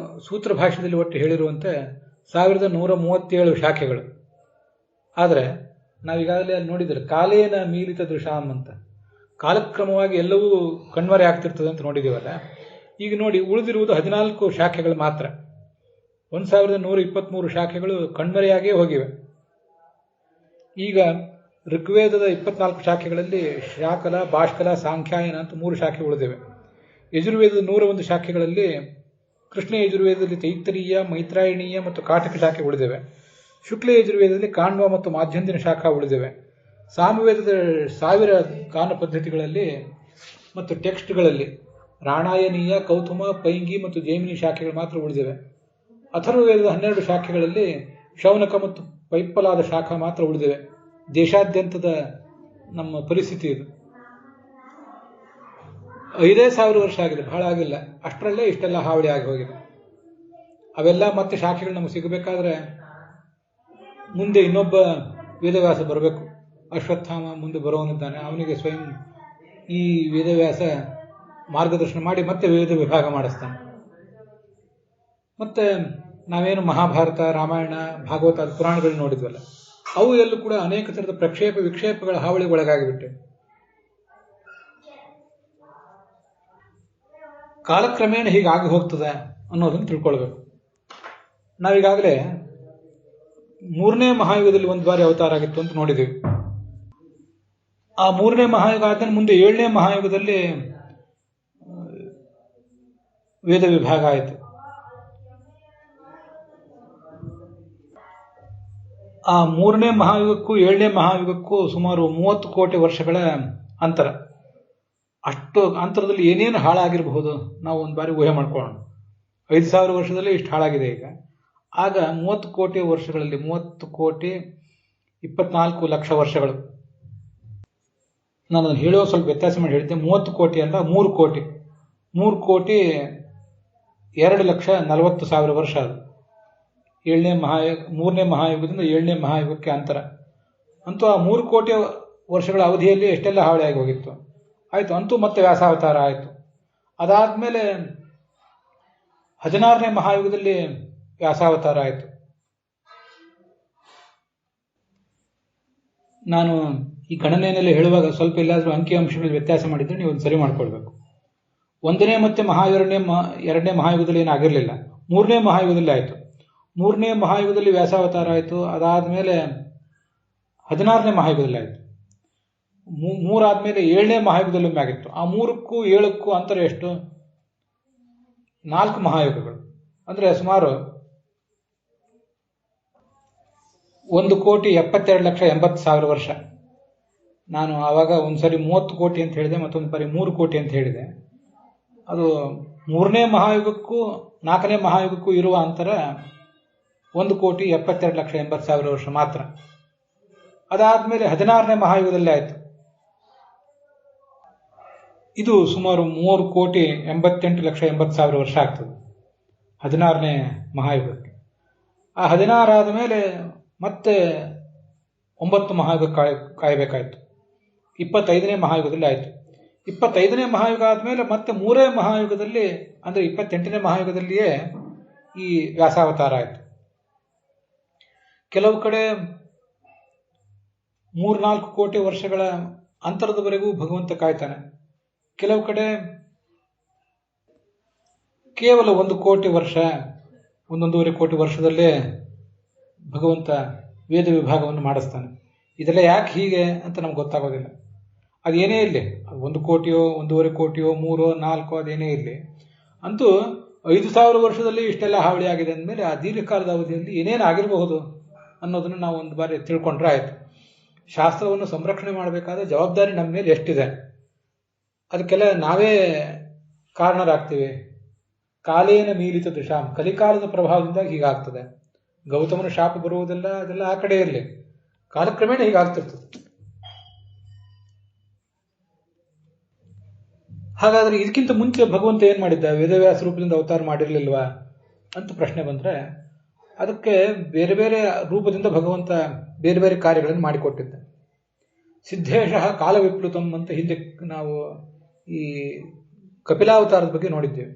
ಸೂತ್ರ ಭಾಷ್ಯದಲ್ಲಿ ಒಟ್ಟು ಹೇಳಿರುವಂತೆ 1137 ಶಾಖೆಗಳು. ಆದರೆ ನಾವೀಗಾಗಲೇ ಅಲ್ಲಿ ನೋಡಿದರೆ ಕಾಲೇನ ಮೀಲಿತ ದೃಶಾಂ ಅಂತ, ಕಾಲಕ್ರಮವಾಗಿ ಎಲ್ಲವೂ ಕಣ್ಮರೆ ಆಗ್ತಿರ್ತದೆ ಅಂತ ನೋಡಿದ್ದೀವಲ್ಲ. ಈಗ ನೋಡಿ, ಉಳಿದಿರುವುದು 14 ಶಾಖೆಗಳು ಮಾತ್ರ. 1123 ಶಾಖೆಗಳು ಕಣ್ಮರೆಯಾಗೇ ಹೋಗಿವೆ. ಈಗ ಋಗ್ವೇದದ 24 ಶಾಖೆಗಳಲ್ಲಿ ಶಾಕಲ, ಭಾಷ್ಕಲ, ಸಾಂಖ್ಯಾಯನ ಅಂತ 3 ಶಾಖೆ ಉಳಿದಿವೆ. ಯಜುರ್ವೇದದ 101 ಶಾಖೆಗಳಲ್ಲಿ ಕೃಷ್ಣ ಯಜುರ್ವೇದದಲ್ಲಿ ತೈತ್ತರೀಯ, ಮೈತ್ರಾಯಣೀಯ ಮತ್ತು ಕಾಟಕ ಶಾಖೆ ಉಳಿದಿವೆ. ಶುಕ್ಲ ಯಜುರ್ವೇದದಲ್ಲಿ ಕಾಣ್ವ ಮತ್ತು ಮಾಧ್ಯಂದಿನ ಶಾಖಾ ಉಳಿದಿವೆ. ಸಾಮವೇದದ 1000 ಗಾನ ಪದ್ಧತಿಗಳಲ್ಲಿ ಮತ್ತು ಟೆಕ್ಸ್ಟ್ಗಳಲ್ಲಿ ರಾಣಾಯನೀಯ, ಕೌತುಮ, ಪೈಂಗಿ ಮತ್ತು ಜೈಮಿನಿ ಶಾಖೆಗಳು ಮಾತ್ರ ಉಳಿದಿವೆ. ಅಥರ್ವವೇದದ 12 ಶಾಖೆಗಳಲ್ಲಿ ಶೌನಕ ಮತ್ತು ಪೈಪ್ಪಲಾದ ಶಾಖಾ ಮಾತ್ರ ಉಳಿದಿವೆ. ದೇಶಾದ್ಯಂತದ ನಮ್ಮ ಪರಿಸ್ಥಿತಿ ಇದು. 5000 ವರ್ಷ ಆಗಿದೆ, ಬಹಳ ಆಗಿಲ್ಲ. ಅಷ್ಟರಲ್ಲೇ ಇಷ್ಟೆಲ್ಲ ಹಾವಳಿ ಆಗಿ ಹೋಗಿದೆ. ಅವೆಲ್ಲ ಮತ್ತೆ ಶಾಖೆಗಳು ನಮಗೆ ಸಿಗಬೇಕಾದ್ರೆ ಮುಂದೆ ಇನ್ನೊಬ್ಬ ವೇದವ್ಯಾಸ ಬರಬೇಕು. ಅಶ್ವತ್ಥಾಮ ಮುಂದೆ ಬರೋನಿದ್ದಾನೆ, ಅವನಿಗೆ ಸ್ವಯಂ ಈ ವೇದವ್ಯಾಸ ಮಾರ್ಗದರ್ಶನ ಮಾಡಿ ಮತ್ತೆ ವೇದ ವಿಭಾಗ ಮಾಡಿಸ್ತಾನೆ. ಮತ್ತೆ ನಾವೇನು ಮಹಾಭಾರತ, ರಾಮಾಯಣ, ಭಾಗವತ ಪುರಾಣಗಳು ನೋಡಿದ್ವಲ್ಲ, ಅವು ಎಲ್ಲೂ ಕೂಡ ಅನೇಕ ಥರದ ಪ್ರಕ್ಷೇಪ ವಿಕ್ಷೇಪಗಳ ಹಾವಳಿಗೆ ಒಳಗಾಗಿಬಿಟ್ಟೆ. ಕಾಲಕ್ರಮೇಣ ಹೀಗಾಗಿ ಹೋಗ್ತದೆ ಅನ್ನೋದನ್ನು ತಿಳ್ಕೊಳ್ಬೇಕು. ನಾವೀಗಾಗಲೇ 3ನೇ ಮಹಾಯುಗದಲ್ಲಿ ಒಂದು ಬಾರಿ ಅವತಾರ ಆಗಿತ್ತು ಅಂತ ನೋಡಿದ್ದೀವಿ. ಆ 3ನೇ ಮಹಾಯುಗ ಆದ್ಮೇಲೆ ಮುಂದೆ 7ನೇ ಮಹಾಯುಗದಲ್ಲಿ ವೇದ ವಿಭಾಗ ಆಯಿತು. ಆ 3ನೇ ಮಹಾಯುಗಕ್ಕೂ 7ನೇ ಮಹಾಯುಗಕ್ಕೂ ಸುಮಾರು 30 ಕೋಟಿ ವರ್ಷಗಳ ಅಂತರ. ಅಷ್ಟು ಅಂತರದಲ್ಲಿ ಏನೇನು ಹಾಳಾಗಿರಬಹುದು ನಾವು ಒಂದು ಬಾರಿ ಊಹೆ ಮಾಡ್ಕೊಳ್ಳೋಣ. 5000 ವರ್ಷದಲ್ಲಿ ಇಷ್ಟು ಹಾಳಾಗಿದೆ. ಈಗ ಆಗ 30 ಕೋಟಿ ವರ್ಷಗಳಲ್ಲಿ 30 ಕೋಟಿ 24 ಲಕ್ಷ ವರ್ಷಗಳು. ನಾನು ಅದನ್ನು ಹೇಳೋ ಸ್ವಲ್ಪ ವ್ಯತ್ಯಾಸ ಮಾಡಿ ಹೇಳಿದ್ದೆ. 30 ಕೋಟಿ ಅಲ್ಲ, 3 ಕೋಟಿ 2,40,40,000 ವರ್ಷ ಅದು 3ನೇ ಮಹಾಯುಗದಿಂದ 7ನೇ ಮಹಾಯುಗಕ್ಕೆ ಅಂತರ. ಅಂತೂ ಆ 3 ಕೋಟಿ ವರ್ಷಗಳ ಅವಧಿಯಲ್ಲಿ ಎಷ್ಟೆಲ್ಲ ಹಾವಳಿಯಾಗಿ ಹೋಗಿತ್ತು. ಆಯಿತು, ಅಂತೂ ಮತ್ತೆ ವ್ಯಾಸಾವತಾರ ಆಯಿತು. ಅದಾದಮೇಲೆ 16ನೇ ಮಹಾಯುಗದಲ್ಲಿ ವ್ಯಾಸಾವತಾರ ಆಯಿತು. ನಾನು ಈ ಗಣನೆಯಲ್ಲಿ ಹೇಳುವಾಗ ಸ್ವಲ್ಪ ಎಲ್ಲಾದರೂ ಅಂಕಿಅಂಶಗಳಲ್ಲಿ ವ್ಯತ್ಯಾಸ ಮಾಡಿದ್ರೆ ನೀವು ಒಂದು ಸರಿ ಮಾಡ್ಕೊಳ್ಬೇಕು. 1ನೇ ಮತ್ತೆ 2ನೇ ಮಹಾಯುಗದಲ್ಲಿ ಏನಾಗಿರಲಿಲ್ಲ, 3ನೇ ಮಹಾಯುಗದಲ್ಲಿ ಆಯಿತು. 3ನೇ ಮಹಾಯುಗದಲ್ಲಿ ವ್ಯಾಸಾವತಾರ ಆಯಿತು. ಅದಾದಮೇಲೆ 16ನೇ ಮಹಾಯುಗದಲ್ಲಿ ಆಯಿತು. 3 ಆದಮೇಲೆ 7ನೇ ಮಹಾಯುಗದಲ್ಲಿ ಒಮ್ಮೆ ಆಗಿತ್ತು. ಆ 3ಕ್ಕೂ 7ಕ್ಕೂ ಅಂತರ ಎಷ್ಟು? 4 ಮಹಾಯುಗಗಳು. ಅಂದರೆ ಸುಮಾರು 1,72,80,000 ವರ್ಷ. ನಾನು ಆವಾಗ ಒಂದ್ಸರಿ 30 ಕೋಟಿ ಅಂತ ಹೇಳಿದೆ, ಮತ್ತೊಂದು ಬಾರಿ 3 ಕೋಟಿ ಅಂತ ಹೇಳಿದೆ. ಅದು 3ನೇ ಮಹಾಯುಗಕ್ಕೂ 4ನೇ ಮಹಾಯುಗಕ್ಕೂ ಇರುವ ಅಂತರ 1,72,80,000 ವರ್ಷ ಮಾತ್ರ. ಅದಾದಮೇಲೆ 16ನೇ ಮಹಾಯುಗದಲ್ಲಿ ಆಯಿತು. ಇದು ಸುಮಾರು 3,88,80,000 ವರ್ಷ ಆಗ್ತದೆ 16ನೇ ಮಹಾಯುಗಕ್ಕೆ. ಆ 16 ಆದ ಮೇಲೆ ಮತ್ತೆ 9 ಮಹಾಯುಗ ಕಾಯಬೇಕಾಯಿತು. 25ನೇ ಮಹಾಯುಗದಲ್ಲಿ ಆಯಿತು. 25ನೇ ಮಹಾಯುಗ ಆದಮೇಲೆ ಮತ್ತೆ 3ನೇ ಮಹಾಯುಗದಲ್ಲಿ, ಅಂದರೆ 28ನೇ ಮಹಾಯುಗದಲ್ಲಿಯೇ ಈ ವ್ಯಾಸಾವತಾರ ಆಯಿತು. ಕೆಲವು ಕಡೆ 3-4 ಕೋಟಿ ವರ್ಷಗಳ ಅಂತರದವರೆಗೂ ಭಗವಂತ ಕಾಯ್ತಾನೆ. ಕೆಲವು ಕಡೆ ಕೇವಲ 1 ಕೋಟಿ ವರ್ಷ, 1.5 ಕೋಟಿ ವರ್ಷದಲ್ಲೇ ಭಗವಂತ ವೇದ ವಿಭಾಗವನ್ನು ಮಾಡಿಸ್ತಾನೆ. ಇದೆಲ್ಲ ಯಾಕೆ ಹೀಗೆ ಅಂತ ನಮ್ಗೆ ಗೊತ್ತಾಗೋದಿಲ್ಲ. ಅದೇನೇ ಇರಲಿ, 1 ಕೋಟಿಯೋ 1.5 ಕೋಟಿಯೋ 3-4 ಅದೇನೇ ಇರಲಿ, ಅಂತೂ 5,000 ವರ್ಷದಲ್ಲಿ ಇಷ್ಟೆಲ್ಲ ಹಾವಳಿ ಆಗಿದೆ ಅಂದಮೇಲೆ ಆ ದೀರ್ಘಕಾಲದ ಅವಧಿಯಲ್ಲಿ ಏನೇನು ಆಗಿರಬಹುದು ಅನ್ನೋದನ್ನು ನಾವು ಒಂದು ಬಾರಿ ತಿಳ್ಕೊಂಡ್ರೆ ಆಯಿತು. ಶಾಸ್ತ್ರವನ್ನು ಸಂರಕ್ಷಣೆ ಮಾಡಬೇಕಾದ ಜವಾಬ್ದಾರಿ ನಮ್ಮ ಮೇಲೆ ಎಷ್ಟಿದೆ, ಅದಕ್ಕೆಲ್ಲ ನಾವೇ ಕಾರಣರಾಗ್ತೀವಿ. ಕಾಲೇನ ಮೀಲಿತ ದೃಶಾಂ, ಕಲಿಕಾಲದ ಪ್ರಭಾವದಿಂದ ಹೀಗಾಗ್ತದೆ. ಗೌತಮನ ಶಾಪ ಬರುವುದೆಲ್ಲ ಅದೆಲ್ಲ ಆ ಕಡೆ ಇರಲಿ, ಕಾಲಕ್ರಮೇಣ ಹೀಗಾಗ್ತಿರ್ತದೆ. ಹಾಗಾದ್ರೆ ಇದಕ್ಕಿಂತ ಮುಂಚೆ ಭಗವಂತ ಏನ್ ಮಾಡಿದ್ದ? ವೇದವ್ಯಾಸ ರೂಪದಿಂದ ಅವತಾರ ಮಾಡಿರ್ಲಿಲ್ವಾ ಅಂತ ಪ್ರಶ್ನೆ ಬಂದ್ರೆ, ಅದಕ್ಕೆ ಬೇರೆ ಬೇರೆ ರೂಪದಿಂದ ಭಗವಂತ ಬೇರೆ ಬೇರೆ ಕಾರ್ಯಗಳನ್ನು ಮಾಡಿಕೊಟ್ಟಿದ್ದ. ಸಿದ್ಧೇಶಃ ಕಾಲವಿಪ್ಲುತಂ ಅಂತ ಹಿಂದೆ ನಾವು ಈ ಕಪಿಲಾವತಾರದ ಬಗ್ಗೆ ನೋಡಿದ್ದೇವೆ.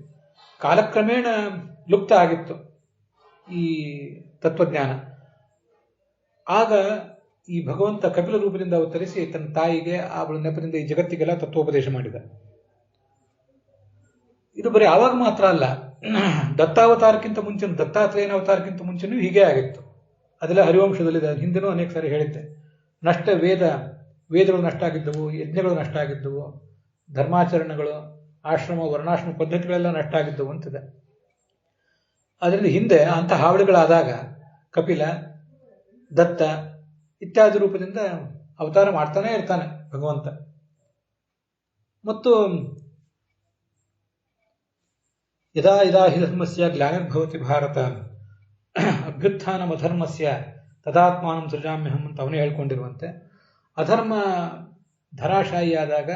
ಕಾಲಕ್ರಮೇಣ ಲುಪ್ತ ಆಗಿತ್ತು ಈ ತತ್ವಜ್ಞಾನ. ಆಗ ಈ ಭಗವಂತ ಕಪಿಲ ರೂಪದಿಂದ ಅವತರಿಸಿ ತನ್ನ ತಾಯಿಗೆ ಅವಳ ನೆಪದಿಂದ ಈ ಜಗತ್ತಿಗೆಲ್ಲ ತತ್ವೋಪದೇಶ ಮಾಡಿದ. ಇದು ಬರೀ ಆವಾಗ ಮಾತ್ರ ಅಲ್ಲ, ದತ್ತಾವತಾರಕ್ಕಿಂತ ಮುಂಚೆ, ದತ್ತಾತ್ರೇಯನ ಅವತಾರಕ್ಕಿಂತ ಮುಂಚೆನೂ ಹೀಗೆ ಆಗಿತ್ತು. ಅದೆಲ್ಲ ಹರಿವಂಶದಲ್ಲಿದೆ, ಹಿಂದೆನೂ ಅನೇಕ ಸಾರಿ ಹೇಳಿದ್ದೆ. ನಷ್ಟ ವೇದಗಳು ನಷ್ಟ ಆಗಿದ್ದವು, ಯಜ್ಞಗಳು ನಷ್ಟ ಆಗಿದ್ದವು, ಧರ್ಮಾಚರಣೆಗಳು, ಆಶ್ರಮ ವರ್ಣಾಶ್ರಮ ಪದ್ಧತಿಗಳೆಲ್ಲ ನಷ್ಟ ಆಗಿದ್ದವು ಅಂತಿದೆ. ಅದರಿಂದ ಹಿಂದೆ ಅಂಥ ಹಾವಳಿಗಳಾದಾಗ ಕಪಿಲ, ದತ್ತ ಇತ್ಯಾದಿ ರೂಪದಿಂದ ಅವತಾರ ಮಾಡ್ತಾನೆ ಇರ್ತಾನೆ ಭಗವಂತ. ಮತ್ತು ಯದಾ ಯದಾ ಹಿ ಧರ್ಮಸ್ಯ ಗ್ಲಾನಿರ್ಭವತಿ ಭಾರತ ಅಭ್ಯುತ್ಥಾನಂ ಅಧರ್ಮಸ್ಯ ತದಾತ್ಮಾನಂ ಸೃಜಾಮ್ಯಹಂ ಅಂತ ಅವನೇ ಹೇಳ್ಕೊಂಡಿರುವಂತೆ, ಅಧರ್ಮ ಧರಾಶಾಹಿಯಾದಾಗ,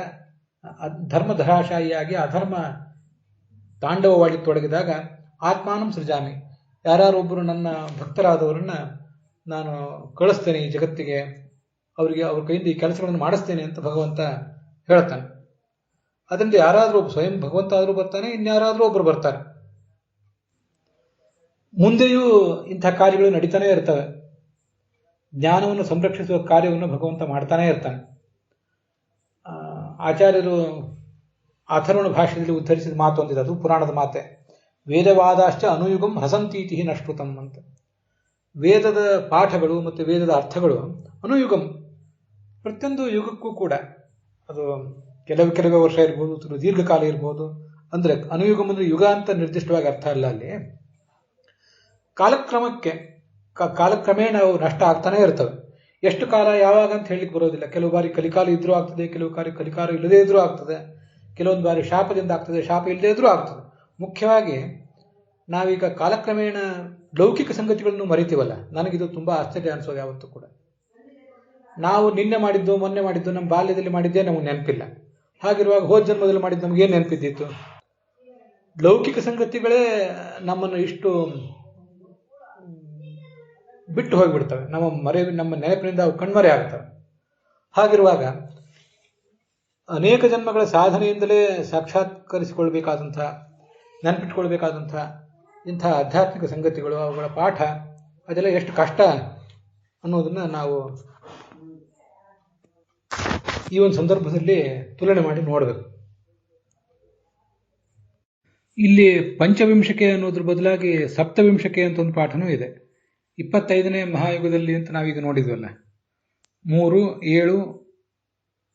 ಧರ್ಮ ಧರಾಶಾಹಿಯಾಗಿ ಅಧರ್ಮ ತಾಂಡವವಾಡಿ ತೊಡಗಿದಾಗ ಆತ್ಮಾನಂ ಸೃಜಾಮಿ, ಯಾರೊಬ್ಬರು ನನ್ನ ಭಕ್ತರಾದವರನ್ನ ನಾನು ಕಳಿಸ್ತೇನೆ ಈ ಜಗತ್ತಿಗೆ, ಅವರಿಗೆ ಅವ್ರ ಕೈಯಿಂದ ಈ ಕೆಲಸಗಳನ್ನು ಮಾಡಿಸ್ತೇನೆ ಅಂತ ಭಗವಂತ ಹೇಳ್ತಾನೆ. ಅದರಿಂದ ಯಾರಾದರೂ ಒಬ್ಬ, ಸ್ವಯಂ ಭಗವಂತ ಆದರೂ ಬರ್ತಾನೆ, ಇನ್ಯಾರಾದರೂ ಒಬ್ಬರು ಬರ್ತಾರೆ. ಮುಂದೆಯೂ ಇಂಥ ಕಾರ್ಯಗಳು ನಡೀತಾನೆ ಇರ್ತವೆ. ಜ್ಞಾನವನ್ನು ಸಂರಕ್ಷಿಸುವ ಕಾರ್ಯವನ್ನು ಭಗವಂತ ಮಾಡ್ತಾನೆ ಇರ್ತಾನೆ. ಆಚಾರ್ಯರು ಅಥರ್ವಣ ಭಾಷೆಯಲ್ಲಿ ಉದ್ಧರಿಸಿದ ಮಾತು ಒಂದಿದೆ, ಅದು ಪುರಾಣದ ಮಾತೆ. ವೇದವಾದಾಶ್ಚ ಅನುಯುಗಂ ಹಸಂತೀತಿ ನಶ್ರುತಂ ಅಂತ. ವೇದದ ಪಾಠಗಳು ಮತ್ತು ವೇದದ ಅರ್ಥಗಳು ಅನುಯುಗಂ, ಪ್ರತಿಯೊಂದು ಯುಗಕ್ಕೂ ಕೂಡ, ಅದು ಕೆಲವೇ ವರ್ಷ ಇರ್ಬೋದು, ದೀರ್ಘಕಾಲ ಇರ್ಬೋದು. ಅಂದ್ರೆ ಅನುಯುಗಂ ಅಂದ್ರೆ ಯುಗ ಅಂತ ನಿರ್ದಿಷ್ಟವಾಗಿ ಅರ್ಥ ಅಲ್ಲ. ಅಲ್ಲಿ ಕಾಲಕ್ರಮೇಣ ಅವು ನಷ್ಟ ಆಗ್ತಾನೆ ಇರ್ತವೆ. ಎಷ್ಟು ಕಾಲ ಯಾವಾಗ ಅಂತ ಹೇಳಲಿಕ್ಕೆ ಬರೋದಿಲ್ಲ. ಕೆಲವು ಬಾರಿ ಕಲಿಕಾಲ ಇದ್ರೂ ಆಗ್ತದೆ, ಕೆಲವು ಬಾರಿ ಕಲಿಕಾಲ ಇಲ್ಲದೇ ಇದ್ರೂ ಆಗ್ತದೆ, ಕೆಲವೊಂದು ಬಾರಿ ಶಾಪದಿಂದ ಆಗ್ತದೆ, ಶಾಪ ಇಲ್ಲದೇ ಇದ್ರೂ ಆಗ್ತದೆ. ಮುಖ್ಯವಾಗಿ ನಾವೀಗ ಕಾಲಕ್ರಮೇಣ ಲೌಕಿಕ ಸಂಗತಿಗಳನ್ನು ಮರಿತೀವಲ್ಲ, ನನಗಿದು ತುಂಬಾ ಆಶ್ಚರ್ಯ ಅನಿಸೋದು ಯಾವತ್ತೂ ಕೂಡ. ನಾವು ನಿನ್ನೆ ಮಾಡಿದ್ದು, ಮೊನ್ನೆ ಮಾಡಿದ್ದು, ನಮ್ಮ ಬಾಲ್ಯದಲ್ಲಿ ಮಾಡಿದ್ದೇ ನಮಗೆ ನೆನಪಿಲ್ಲ. ಹಾಗಿರುವಾಗ ಹೋದ ಜನ್ಮದಲ್ಲಿ ಮಾಡಿದ್ದು ನಮಗೇನು ನೆನಪಿದ್ದಿತ್ತು? ಲೌಕಿಕ ಸಂಗತಿಗಳೇ ನಮ್ಮನ್ನು ಇಷ್ಟು ಬಿಟ್ಟು ಹೋಗಿಬಿಡ್ತವೆ, ನಮ್ಮ ನೆನಪಿನಿಂದ ಅವು ಕಣ್ಮರೆ ಆಗ್ತವೆ. ಹಾಗಿರುವಾಗ ಅನೇಕ ಜನ್ಮಗಳ ಸಾಧನೆಯಿಂದಲೇ ಸಾಕ್ಷಾತ್ಕರಿಸಿಕೊಳ್ಬೇಕಾದಂಥ, ನೆನಪಿಟ್ಕೊಳ್ಬೇಕಾದಂಥ ಇಂಥ ಆಧ್ಯಾತ್ಮಿಕ ಸಂಗತಿಗಳು, ಅವುಗಳ ಪಾಠ, ಅದೆಲ್ಲ ಎಷ್ಟು ಕಷ್ಟ ಅನ್ನೋದನ್ನ ನಾವು ಈ ಒಂದು ಸಂದರ್ಭದಲ್ಲಿ ತುಲನೆ ಮಾಡಿ ನೋಡಬೇಕು. ಇಲ್ಲಿ ಪಂಚವಿಂಶಕೆ ಅನ್ನೋದ್ರ ಬದಲಾಗಿ ಸಪ್ತವಿಂಶಕೆ ಅಂತ ಒಂದು ಪಾಠನೂ ಇದೆ. 25ನೇ ಮಹಾಯುಗದಲ್ಲಿ ಅಂತ ನಾವೀಗ ನೋಡಿದ್ವಲ್ಲ, 3, 7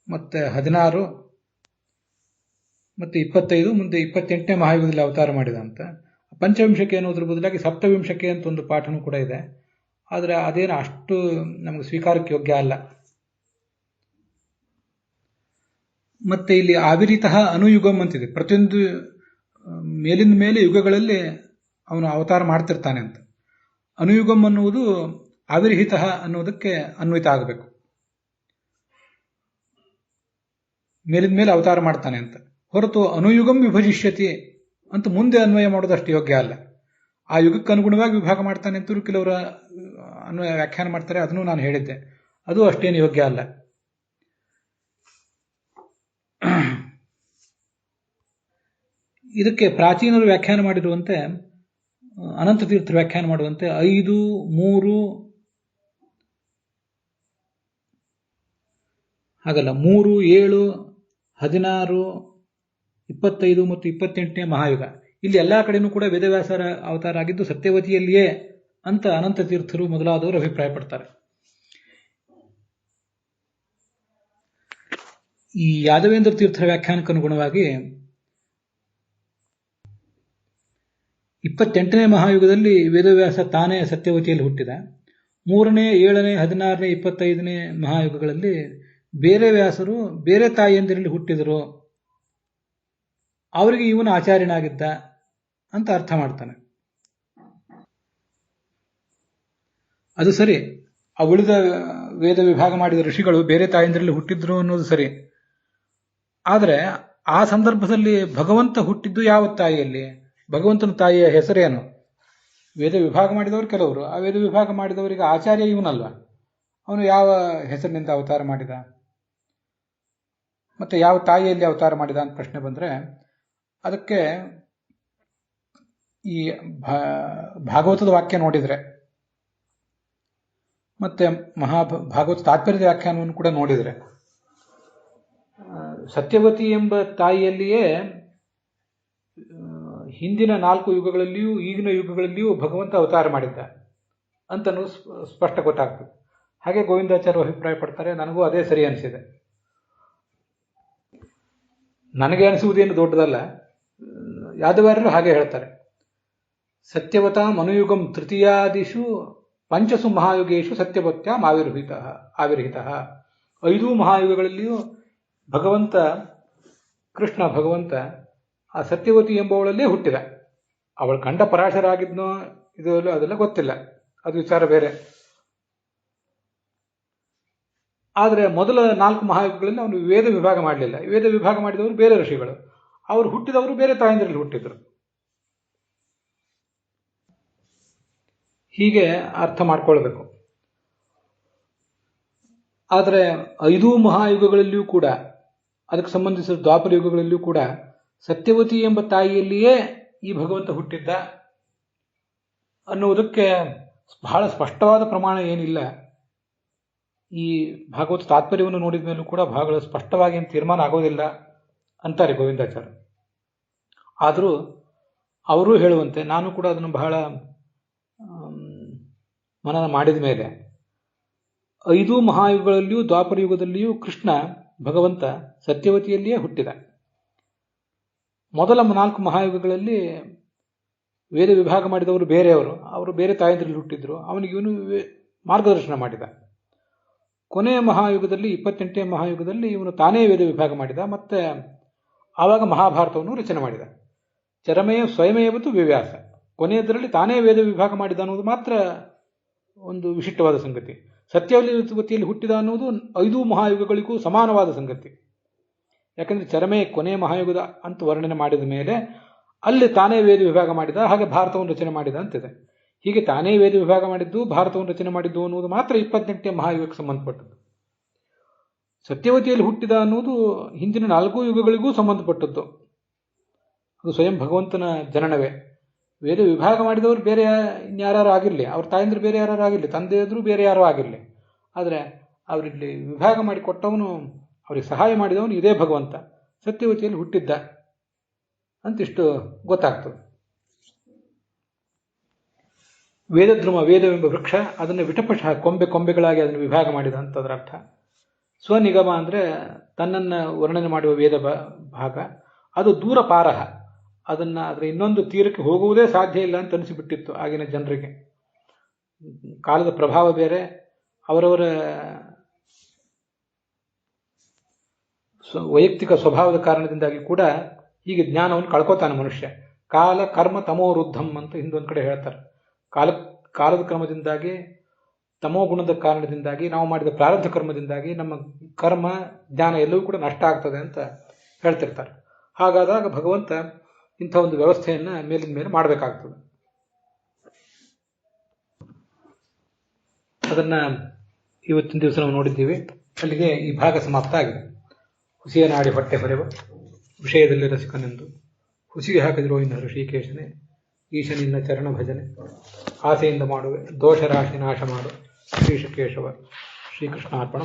ಮತ್ತೆ 16 ಮತ್ತೆ 25, ಮುಂದೆ 28ನೇ ಮಹಾಯುಗದಲ್ಲಿ ಅವತಾರ ಮಾಡಿದ ಅಂತ. ಪಂಚವಿಂಶಕೆ ಅನ್ನೋದ್ರ ಬದಲಾಗಿ ಸಪ್ತವಿಂಶಕೆ ಅಂತ ಒಂದು ಪಾಠನೂ ಕೂಡ ಇದೆ. ಆದರೆ ಅದೇನು ಅಷ್ಟು ನಮಗೆ ಸ್ವೀಕಾರಕ್ಕೆ ಯೋಗ್ಯ ಅಲ್ಲ. ಮತ್ತೆ ಇಲ್ಲಿ ಆವಿರಿತಃ ಅನುಯುಗಂ ಅಂತಿದೆ. ಪ್ರತಿಯೊಂದು ಮೇಲಿನ ಮೇಲೆ ಯುಗಗಳಲ್ಲಿ ಅವನು ಅವತಾರ ಮಾಡ್ತಿರ್ತಾನೆ ಅಂತ. ಅನುಯುಗಂ ಅನ್ನುವುದು ಆವಿರ್ಹಿತ ಅನ್ನೋದಕ್ಕೆ ಅನ್ವಿತ ಆಗಬೇಕು. ಮೇಲಿನ ಮೇಲೆ ಅವತಾರ ಮಾಡ್ತಾನೆ ಅಂತ ಹೊರತು ಅನುಯುಗಂ ವಿಭಜಿಷ್ಯತಿ ಅಂತ ಮುಂದೆ ಅನ್ವಯ ಮಾಡೋದಷ್ಟು ಯೋಗ್ಯ ಅಲ್ಲ. ಆ ಯುಗಕ್ಕೆ ಅನುಗುಣವಾಗಿ ವಿಭಾಗ ಮಾಡ್ತಾನೆ ಅಂತೂ ಕೆಲವರ ಅನ್ವಯ ವ್ಯಾಖ್ಯಾನ ಮಾಡ್ತಾರೆ, ಅದನ್ನು ನಾನು ಹೇಳಿದ್ದೆ. ಅದು ಅಷ್ಟೇನು ಯೋಗ್ಯ ಅಲ್ಲ. ಇದಕ್ಕೆ ಪ್ರಾಚೀನರು ವ್ಯಾಖ್ಯಾನ ಮಾಡಿರುವಂತೆ, ಅನಂತ ತೀರ್ಥರು ವ್ಯಾಖ್ಯಾನ ಮಾಡುವಂತೆ 5, 3 ಹಾಗಲ್ಲ, 3, 7, 16, 25 ಮತ್ತು 28ನೇ ಮಹಾಯುಗ, ಇಲ್ಲಿ ಎಲ್ಲಾ ಕಡೆನೂ ಕೂಡ ವೇದವ್ಯಾಸರ ಅವತಾರ ಆಗಿದ್ದು ಸತ್ಯವತಿಯಲ್ಲಿಯೇ ಅಂತ ಅನಂತ ತೀರ್ಥರು ಮೊದಲಾದವರು ಅಭಿಪ್ರಾಯ ಪಡ್ತಾರೆ. ಈ ಯಾದವೇಂದ್ರ ತೀರ್ಥರ ವ್ಯಾಖ್ಯಾನಕ್ಕೆ ಅನುಗುಣವಾಗಿ 28ನೇ ಮಹಾಯುಗದಲ್ಲಿ ವೇದವ್ಯಾಸ ತಾನೇ ಸತ್ಯವತಿಯಲ್ಲಿ ಹುಟ್ಟಿದ. 3ನೇ, 7ನೇ, 16ನೇ, 25ನೇ ಮಹಾಯುಗಗಳಲ್ಲಿ ಬೇರೆ ವ್ಯಾಸರು ಬೇರೆ ತಾಯಿಯಂದಿರಲ್ಲಿ ಹುಟ್ಟಿದರು, ಅವರಿಗೆ ಇವನು ಆಚಾರ್ಯನಾಗಿದ್ದ ಅಂತ ಅರ್ಥ ಮಾಡ್ತಾನೆ. ಅದು ಸರಿ, ಆ ಉಳಿದ ವೇದ ವಿಭಾಗ ಮಾಡಿದ ಋಷಿಗಳು ಬೇರೆ ತಾಯಂದ್ರಲ್ಲಿ ಹುಟ್ಟಿದ್ರು ಅನ್ನೋದು ಸರಿ. ಆದರೆ ಆ ಸಂದರ್ಭದಲ್ಲಿ ಭಗವಂತ ಹುಟ್ಟಿದ್ದು ಯಾವ ತಾಯಿಯಲ್ಲಿ? ಭಗವಂತನ ತಾಯಿಯ ಹೆಸರೇನು? ವೇದ ವಿಭಾಗ ಮಾಡಿದವರು ಕೆಲವರು, ಆ ವೇದ ವಿಭಾಗ ಮಾಡಿದವರಿಗೆ ಆಚಾರ್ಯ ಇವನಲ್ವ, ಅವನು ಯಾವ ಹೆಸರಿನಿಂದ ಅವತಾರ ಮಾಡಿದ, ಮತ್ತೆ ಯಾವ ತಾಯಿಯಲ್ಲಿ ಅವತಾರ ಮಾಡಿದ ಅಂತ ಪ್ರಶ್ನೆ ಬಂದರೆ ಅದಕ್ಕೆ ಈ ಭಾಗವತದ ವಾಕ್ಯ ನೋಡಿದರೆ ಮತ್ತೆ ಭಾಗವತ ತಾತ್ಪರ್ಯದ ವ್ಯಾಖ್ಯಾನವನ್ನು ಕೂಡ ನೋಡಿದರೆ ಸತ್ಯವತಿ ಎಂಬ ತಾಯಿಯಲ್ಲಿಯೇ ಹಿಂದಿನ 4 ಯುಗಗಳಲ್ಲಿಯೂ ಈಗಿನ ಯುಗಗಳಲ್ಲಿಯೂ ಭಗವಂತ ಅವತಾರ ಮಾಡಿದ್ದ ಅಂತನೂ ಸ್ಪಷ್ಟ ಗೊತ್ತಾಗ್ತದೆ. ಹಾಗೆ ಗೋವಿಂದಾಚಾರ್ಯ ಅಭಿಪ್ರಾಯ ಪಡ್ತಾರೆ. ನನಗೂ ಅದೇ ಸರಿ ಅನಿಸಿದೆ. ನನಗೆ ಅನಿಸುವುದೇನು ದೊಡ್ಡದಲ್ಲ, ಯಾದವಾರ್ಯರು ಹಾಗೆ ಹೇಳ್ತಾರೆ. ಸತ್ಯವತಾ ಮನುಯುಗಂ ತೃತೀಯಾದಿಷು ಪಂಚಸು ಮಹಾಯುಗೇಶು ಸತ್ಯವತ್ಯ ಆವಿರ್ಹಿತ 5 ಮಹಾಯುಗಗಳಲ್ಲಿಯೂ ಕೃಷ್ಣ ಭಗವಂತ ಆ ಸತ್ಯವತಿ ಎಂಬವಳಲ್ಲೇ ಹುಟ್ಟಿದ. ಅವಳು ಕಂಡ ಪರಾಶರಾಗಿದ್ನೋ ಇದು ಅದೆಲ್ಲ ಗೊತ್ತಿಲ್ಲ, ಅದು ವಿಚಾರ ಬೇರೆ. ಆದರೆ ಮೊದಲ 4 ಮಹಾಯುಗಗಳಲ್ಲಿ ಅವನು ವೇದ ವಿಭಾಗ ಮಾಡಲಿಲ್ಲ. ವೇದ ವಿಭಾಗ ಮಾಡಿದವರು ಬೇರೆ ಋಷಿಗಳು, ಅವರು ಹುಟ್ಟಿದವರು ಬೇರೆ ತಾಯಂದ್ರಲ್ಲಿ ಹುಟ್ಟಿದ್ರು. ಹೀಗೆ ಅರ್ಥ ಮಾಡ್ಕೊಳ್ಬೇಕು. ಆದರೆ 5 ಮಹಾಯುಗಗಳಲ್ಲಿಯೂ ಕೂಡ, ಅದಕ್ಕೆ ಸಂಬಂಧಿಸಿದ ದ್ವಾಪರ ಯುಗಗಳಲ್ಲಿಯೂ ಕೂಡ ಸತ್ಯವತಿ ಎಂಬ ತಾಯಿಯಲ್ಲಿಯೇ ಈ ಭಗವಂತ ಹುಟ್ಟಿದ್ದ ಅನ್ನುವುದಕ್ಕೆ ಬಹಳ ಸ್ಪಷ್ಟವಾದ ಪ್ರಮಾಣ ಏನಿಲ್ಲ. ಈ ಭಾಗವತ ತಾತ್ಪರ್ಯವನ್ನು ನೋಡಿದ ಮೇಲೂ ಕೂಡ ಬಹಳ ಸ್ಪಷ್ಟವಾಗಿ ತೀರ್ಮಾನ ಆಗೋದಿಲ್ಲ ಅಂತಾರೆ ಗೋವಿಂದಾಚಾರ್ಯ. ಆದರೂ ಅವರೂ ಹೇಳುವಂತೆ, ನಾನು ಕೂಡ ಅದನ್ನು ಬಹಳ ಮನನ ಮಾಡಿದ ಮೇಲೆ 5 ಮಹಾಯುಗಗಳಲ್ಲಿಯೂ ದ್ವಾಪರ ಯುಗದಲ್ಲಿಯೂ ಕೃಷ್ಣ ಭಗವಂತ ಸತ್ಯವತಿಯಲ್ಲಿಯೇ ಹುಟ್ಟಿದ. ಮೊದಲ 4 ಮಹಾಯುಗಗಳಲ್ಲಿ ವೇದ ವಿಭಾಗ ಮಾಡಿದವರು ಬೇರೆಯವರು, ಅವರು ಬೇರೆ ತಾಯಂದ್ರಲ್ಲಿ ಹುಟ್ಟಿದ್ರು, ಅವನಿಗೆ ಇವನು ಮಾರ್ಗದರ್ಶನ ಮಾಡಿದ. ಕೊನೆಯ ಮಹಾಯುಗದಲ್ಲಿ 28ನೇ ಮಹಾಯುಗದಲ್ಲಿ ಇವನು ತಾನೇ ವೇದ ವಿಭಾಗ ಮಾಡಿದ, ಮತ್ತೆ ಆವಾಗ ಮಹಾಭಾರತವನ್ನು ರಚನೆ ಮಾಡಿದ. ಚರಮೆಯ ಸ್ವಯಮೇವತ್ತು ವ್ಯವ್ಯಾಸ, ಕೊನೆಯದರಲ್ಲಿ ತಾನೇ ವೇದ ವಿಭಾಗ ಮಾಡಿದ ಅನ್ನೋದು ಮಾತ್ರ ಒಂದು ವಿಶಿಷ್ಟವಾದ ಸಂಗತಿ. ಸತ್ಯವತಿಯಲ್ಲಿ ಹುಟ್ಟಿದ ಅನ್ನುವುದು 5 ಮಹಾಯುಗಗಳಿಗೂ ಸಮಾನವಾದ ಸಂಗತಿ. ಯಾಕಂದರೆ ಚರಮೆ ಕೊನೆಯ ಮಹಾಯುಗದ ಅಂತ ವರ್ಣನೆ ಮಾಡಿದ ಮೇಲೆ ಅಲ್ಲಿ ತಾನೇ ವೇದ ವಿಭಾಗ ಮಾಡಿದ, ಹಾಗೆ ಭಾರತವನ್ನು ರಚನೆ ಮಾಡಿದ ಅಂತಿದೆ. ಹೀಗೆ ತಾನೇ ವೇದ ವಿಭಾಗ ಮಾಡಿದ್ದು, ಭಾರತವನ್ನು ರಚನೆ ಮಾಡಿದ್ದು ಅನ್ನುವುದು ಮಾತ್ರ 28ನೇ ಮಹಾಯುಗಕ್ಕೆ ಸಂಬಂಧಪಟ್ಟದ್ದು. ಸತ್ಯವತಿಯಲ್ಲಿ ಹುಟ್ಟಿದ ಅನ್ನುವುದು ಹಿಂದಿನ 4 ಯುಗಗಳಿಗೂ ಸಂಬಂಧಪಟ್ಟದ್ದು. ಅದು ಸ್ವಯಂ ಭಗವಂತನ ಜನನವೇ. ವೇದ ವಿಭಾಗ ಮಾಡಿದವರು ಬೇರೆ ಇನ್ಯಾರು ಆಗಿರಲಿ, ಅವ್ರ ತಾಯಂದ್ರೆ ಬೇರೆ ಯಾರು ಆಗಿರಲಿ, ತಂದೆಯದ್ರು ಬೇರೆ ಯಾರೋ ಆಗಿರಲಿ, ಆದರೆ ಅವರಲ್ಲಿ ವಿಭಾಗ ಮಾಡಿಕೊಟ್ಟವನು, ಅವ್ರಿಗೆ ಸಹಾಯ ಮಾಡಿದವನು ಇದೇ ಭಗವಂತ ಸತ್ಯವತಿಯಲ್ಲಿ ಹುಟ್ಟಿದ್ದ ಅಂತಿಷ್ಟು ಗೊತ್ತಾಗ್ತದೆ. ವೇದದ್ರುಮ, ವೇದವೆಂಬ ವೃಕ್ಷ, ಅದನ್ನು ವಿಟಪಶಃ ಕೊಂಬೆಗಳಾಗಿ ಅದನ್ನು ವಿಭಾಗ ಮಾಡಿದ ಅಂತದರ ಅರ್ಥ. ಸ್ವನಿಗಮ ಅಂದರೆ ತನ್ನನ್ನು ವರ್ಣನೆ ಮಾಡುವ ವೇದ ಭಾಗ. ಅದು ದೂರ ಪಾರಹ, ಅದರ ಇನ್ನೊಂದು ತೀರಕ್ಕೆ ಹೋಗುವುದೇ ಸಾಧ್ಯ ಇಲ್ಲ ಅಂತ ಅನಿಸಿಬಿಟ್ಟಿತ್ತು ಆಗಿನ ಜನರಿಗೆ. ಕಾಲದ ಪ್ರಭಾವ ಬೇರೆ, ಅವರವರ ವೈಯಕ್ತಿಕ ಸ್ವಭಾವದ ಕಾರಣದಿಂದಾಗಿ ಕೂಡ ಹೀಗೆ ಜ್ಞಾನವನ್ನು ಕಳ್ಕೋತಾನೆ ಮನುಷ್ಯ. ಕಾಲ ಕರ್ಮ ತಮೋರುದ್ಧಂ ಅಂತ ಹಿಂದೊಂದು ಕಡೆ ಹೇಳ್ತಾರೆ. ಕಾಲದ ಕ್ರಮದಿಂದಾಗಿ, ತಮೋ ಗುಣದ ಕಾರಣದಿಂದಾಗಿ, ನಾವು ಮಾಡಿದ ಪ್ರಾರಬ್ಧ ಕರ್ಮದಿಂದಾಗಿ ನಮ್ಮ ಕರ್ಮ ಜ್ಞಾನ ಎಲ್ಲವೂ ಕೂಡ ನಷ್ಟ ಆಗ್ತದೆ ಅಂತ ಹೇಳ್ತಿರ್ತಾರೆ. ಹಾಗಾದಾಗ ಭಗವಂತ ಇಂಥ ಒಂದು ವ್ಯವಸ್ಥೆಯನ್ನು ಮೇಲಿನ ಮೇಲೆ ಮಾಡಬೇಕಾಗ್ತದೆ. ಅದನ್ನು ಇವತ್ತಿನ ದಿವಸ ನಾವು ನೋಡಿದ್ದೀವಿ. ಅಲ್ಲಿಗೆ ಈ ಭಾಗ ಸಮಾಪ್ತ ಆಗಿದೆ. ಹುಸಿಯ ನಾಡಿ ಹೊಟ್ಟೆ ಹೊರೆವ ವಿಷಯದಲ್ಲಿ ರಸಿಕನೆಂದು ಹುಸಿಗೆ ಹಾಕಿದಿರೋ ಇನ್ನು ಋಷಿಕೇಶನೇ, ಈಶನಿನ್ನ ಚರಣ ಭಜನೆ ಆಸೆಯಿಂದ ಮಾಡುವೆ, ದೋಷ ರಾಶಿ ನಾಶ ಮಾಡು ಶ್ರೀಶಕೇಶವ. ಶ್ರೀಕೃಷ್ಣಾರ್ಪಣ.